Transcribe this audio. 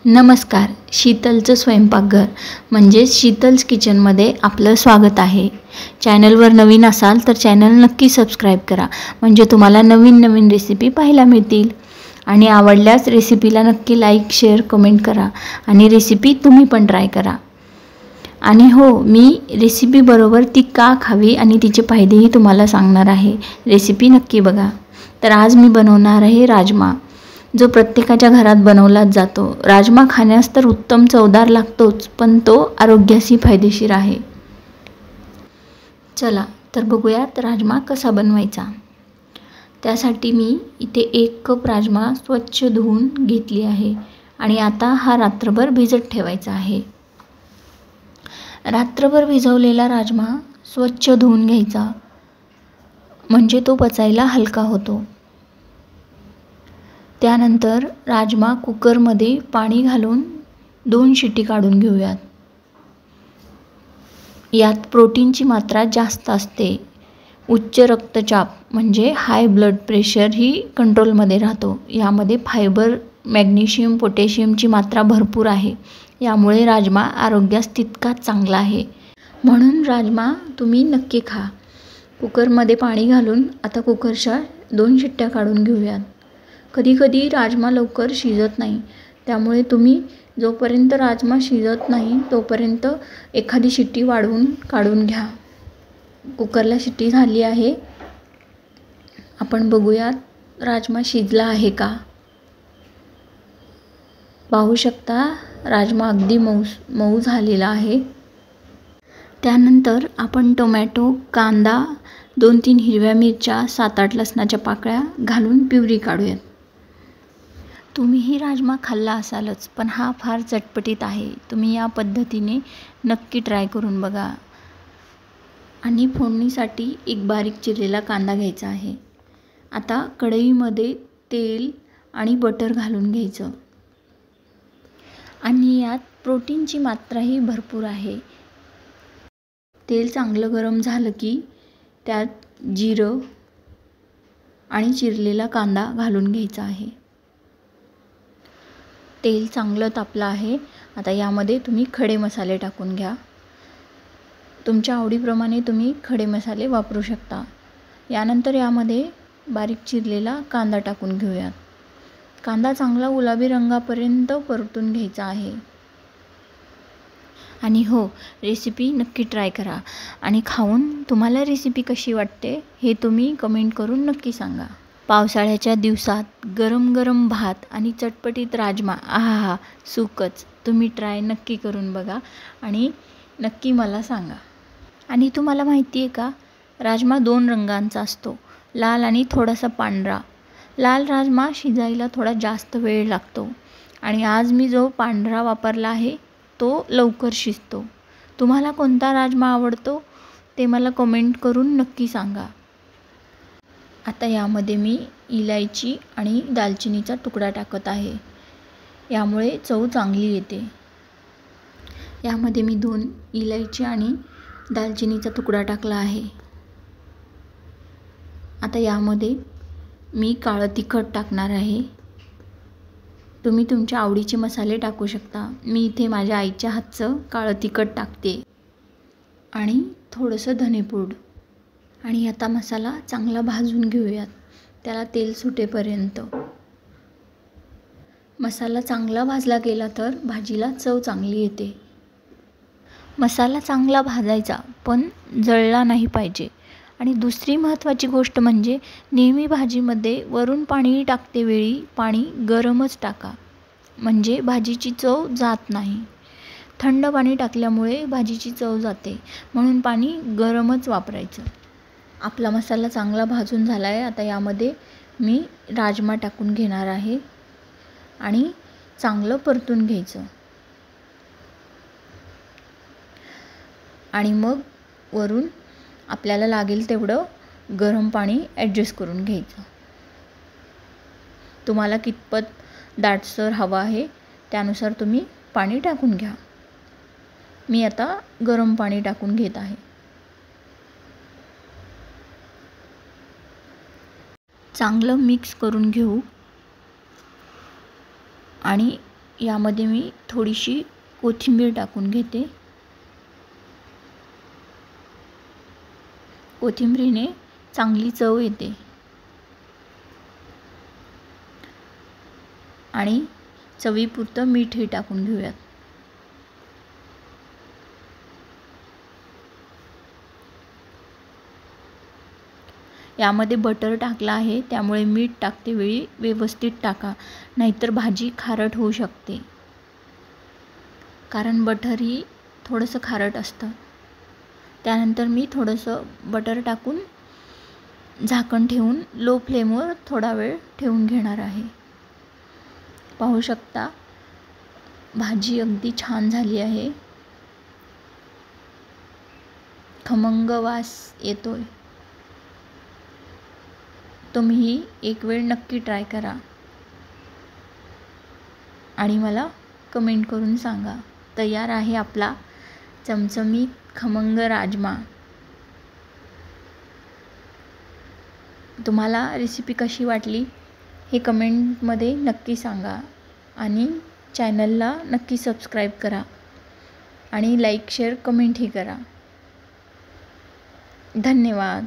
नमस्कार. शीतलचं स्वयंपाकघर म्हणजेच शीतल्स किचनमध्ये आपलं स्वागत आहे. चॅनलवर नवीन असाल तर चॅनल नक्की सबस्क्राईब करा, म्हणजे तुम्हाला नवीन नवीन रेसिपी पाहायला मिळतील. आणि आवडल्यास रेसिपीला नक्की लाईक, शेअर, कमेंट करा आणि रेसिपी तुम्ही पण ट्राय करा. आणि हो, मी रेसिपीबरोबर ती का खावी आणि तिचे फायदेही तुम्हाला सांगणार आहे. रेसिपी नक्की बघा. तर आज मी बनवणार आहे राजमा, जो प्रत्येकाच्या घरात बनवलाच जातो. राजमा खाण्यास तर उत्तम चवदार लागतोच, पण तो आरोग्याशी फायदेशीर आहे. चला तर बघूयात राजमा कसा बनवायचा. त्यासाठी मी इथे 1 कप राजमा स्वच्छ धुवून घेतली आहे आणि आता हा रात्रभर भिजत ठेवायचा आहे. रात्रभर भिजवलेला राजमा स्वच्छ धुवून घ्यायचा, म्हणजे तो पचायला हलका होतो. त्यानंतर राजमा कुकरमध्ये पाणी घालून 2 शिटी काढून घेऊयात. यात प्रोटीनची मात्रा जास्त असते. उच्च रक्तचाप म्हणजे हाय ब्लड प्रेशर ही कंट्रोलमध्ये राहतो. यामध्ये फायबर, मॅग्नेशियम, पोटॅशियमची मात्रा भरपूर आहे. यामुळे राजमा आरोग्यास तितकाच चांगला आहे. म्हणून राजमा तुम्ही नक्की खा. कुकरमध्ये पाणी घालून आता कुकरच्या 2 शिट्ट्या काढून घेऊयात. कधीकधी राजमा लवकर शिजत नाही, त्यामुळे तुम्ही जोपर्यंत राजमा शिजत नाही तोपर्यंत एखादी शिट्टी वाढवून काढून घ्या. कुकरला शिट्टी झाली आहे. आपण बघूयात राजमा शिजला आहे का. पाहू शकता राजमा अगदी मऊ झालेला आहे. त्यानंतर आपण टोमॅटो, कांदा, 2-3 हिरव्या मिरच्या, 7-8 लसणाच्या पाकळ्या घालून प्युरी काढूयात. तुम्हीही राजमा खाल्ला असालच, पण हा फार चटपटीत आहे. तुम्ही या पद्धतीने नक्की ट्राय करून बघा. आणि फोडणीसाठी एक बारीक चिरलेला कांदा घ्यायचा आहे. आता कढईमध्ये तेल आणि बटर घालून घ्यायचं. आणि यात प्रोटीनची मात्राही भरपूर आहे. तेल चांगलं गरम झालं की त्यात जिरं आणि चिरलेला कांदा घालून घ्यायचा आहे. तेल चांगलं तापलं आहे. आता यामध्ये तुम्ही खडे मसाले टाकून घ्या. तुमच्या आवडीप्रमाणे तुम्ही खडे मसाले वापरू शकता. यानंतर यामध्ये बारीक चिरलेला कांदा टाकून घेऊयात. कांदा चांगला गुलाबी रंगापर्यंत परतून घ्यायचा आहे. आणि हो, रेसिपी नक्की ट्राय करा आणि खाऊन तुम्हाला रेसिपी कशी वाटते हे तुम्ही कमेंट करून नक्की सांगा. पावसाळ्याच्या दिवसात गरम गरम भात आणि चटपटीत राजमा, आहा, सुखच. तुम्ही ट्राय नक्की करून बघा आणि नक्की मला सांगा. आणि तुम्हाला माहिती आहे का, राजमा 2 रंगांचा असतो, लाल आणि थोडासा पांढरा. लाल राजमा शिजायला थोडा जास्त वेळ लागतो आणि आज मी जो पांढरा वापरला आहे तो लवकर शिजतो. तुम्हाला कोणता राजमा आवडतो ते मला कमेंट करून नक्की सांगा. आता यामध्ये मी इलायची आणि दालचिनीचा तुकडा टाकत आहे. यामुळे चव चांगली येते. यामध्ये मी 2 इलायची आणि दालचिनीचा तुकडा टाकला आहे. आता यामध्ये मी काळं तिखट टाकणार आहे. तुम्ही तुमच्या आवडीचे मसाले टाकू शकता. मी इथे माझ्या आईच्या हातचं काळं तिखट टाकते आणि थोडंसं धनेपूड. आणि आता मसाला चांगला भाजून घेऊयात, त्याला तेल सुटेपर्यंत. मसाला चांगला भाजला गेला तर भाजीला चव चांगली येते. मसाला चांगला भाजायचा, पण जळला नाही पाहिजे. आणि दुसरी महत्त्वाची गोष्ट म्हणजे नेहमी भाजीमध्ये वरून पाणी टाकते वेळी पाणी गरमच टाका, म्हणजे भाजीची चव जात नाही. थंड पाणी टाकल्यामुळे भाजीची चव जाते, म्हणून पाणी गरमच वापरायचं. आपला मसाला चांगला भाजून झाला आहे. आता यामध्ये मी राजमा टाकून घेणार आहे आणि चांगलं परतून घ्यायचं. आणि मग वरून आपल्याला लागेल तेवढं गरम पाणी ॲडजस्ट करून घ्यायचं. तुम्हाला कितपत दाटसर हवा आहे त्यानुसार तुम्ही पाणी टाकून घ्या. मी आता गरम पाणी टाकून घेत आहे. चांगलं मिक्स करून घेऊ आणि यामध्ये मी थोडीशी कोथिंबीर टाकून घेते. कोथिंबीरीने चांगली चव येते. आणि चवीपुरतं मीठही टाकून घेऊयात. यामध्ये बटर टाकला आहे, त्यामुळे मीठ टाकते वेळी व्यवस्थित टाका, नाहीतर भाजी खारट होऊ शकते. कारण बटर ही थोडंसं खारट असतं. त्यानंतर मी थोडंसं बटर टाकून झाकण ठेवून लो फ्लेमवर थोडा वेळ ठेवून घेणार आहे. पाहू शकता भाजी अगदी छान झाली आहे. खमंग वास येतोय. तुम्ही एक वेळ नक्की ट्राय करा आणि मला कमेंट करून सांगा. तयार आहे आपला चमचमीत खमंग राजमा. तुम्हाला रेसिपी कशी वाटली हे कमेंटमध्ये नक्की सांगा आणि चॅनलला नक्की सबस्क्राईब करा आणि लाईक शेअर कमेंटही करा. धन्यवाद.